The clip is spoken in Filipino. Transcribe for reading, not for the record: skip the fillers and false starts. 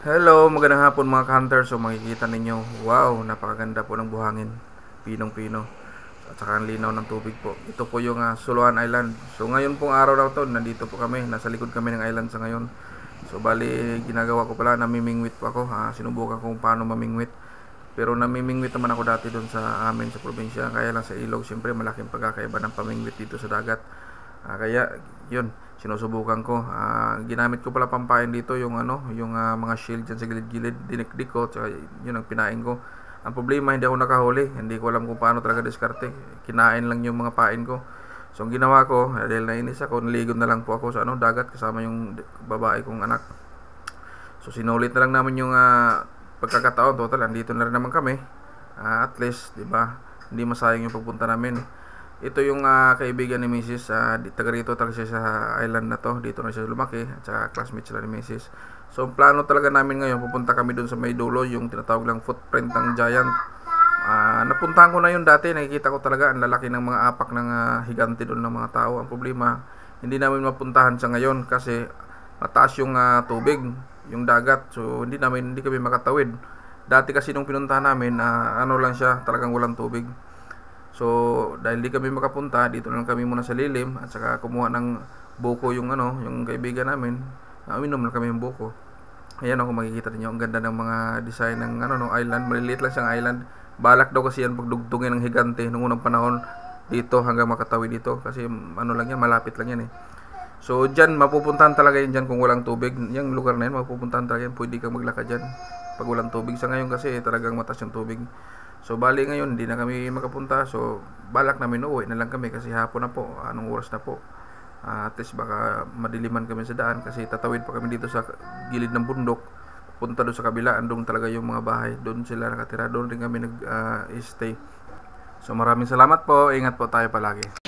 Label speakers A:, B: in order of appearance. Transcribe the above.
A: Hello, magandang hapon mga ka-hunter. So makikita ninyo, wow, napakaganda po ng buhangin. Pinong-pino. At saka ang linaw ng tubig po. Ito po yung Suluan Island. So ngayon pong araw na to, nandito po kami. Nasa likod kami ng island sa ngayon. So bali, ginagawa ko pala, namimingwit po ako. Sinubukan kung paano mamingwit. Pero namimingwit naman ako dati doon sa amin sa probinsya. Kaya lang sa ilog, siyempre malaking pagkakaiba ng pamingwit dito sa dagat. Kaya yun, sinusubukan ko. Ginamit ko pala pampain dito yung mga shield dyan sa gilid-gilid, dinikdik ko, tsaka yun ang pinain ko. Ang problema, hindi ako nakahuli, hindi ko alam kung paano talaga diskarte. Kinain lang yung mga pain ko. So ang ginawa ko, dahil nainis ako, naligo na lang po ako sa dagat kasama yung babae kong anak. So sinulit na lang namin yung pagkakataon. Total, andito na rin naman kami. At least, di ba, hindi masayang yung pagpunta namin. Ito yung kaibigan ni Mrs. Taga rito talaga siya sa island na to. Dito na siya lumaki. At saka classmate sila ni Mrs. So plano talaga namin ngayon, pupunta kami doon sa may dulo, yung tinatawag lang footprint ng giant. Napuntahan ko na yun dati. Nakikita ko talaga ang lalaki ng mga apak ng higante doon ng mga tao. Ang problema, hindi namin mapuntahan sa ngayon kasi mataas yung tubig, yung dagat. So hindi kami makatawid. Dati kasi nung pinuntahan namin, ano lang siya, talagang walang tubig. So, dahil di kami makapunta, dito lang kami muna sa lilim at saka kumuha ng buko yung kaibigan namin. Uminom lang kami ng buko. Ayan kung makikita niyo, ang ganda ng mga design ng island. Maliliit lang siyang island. Balak daw kasi yan pagdugtungin ng higante nung unang panahon dito hanggang makatawid dito kasi lang yan, malapit lang yan eh. So, diyan mapupuntahan talaga yan diyan kung walang tubig. Yung lugar na yan, mapupuntahan talaga yan. Pwede kang maglakad diyan pag walang tubig. Sa ngayon kasi talagang mataas yung tubig. So bali ngayon hindi na kami makapunta. So balak namin uuwi na lang kami kasi hapon na po. Anong oras na po? At least baka madiliman kami sa daan kasi tatawid pa kami dito sa gilid ng bundok. Punta doon sa kabila, andun talaga yung mga bahay. Doon sila nakatira, doon rin kami nag-stay. So maraming salamat po. Ingat po tayo palagi.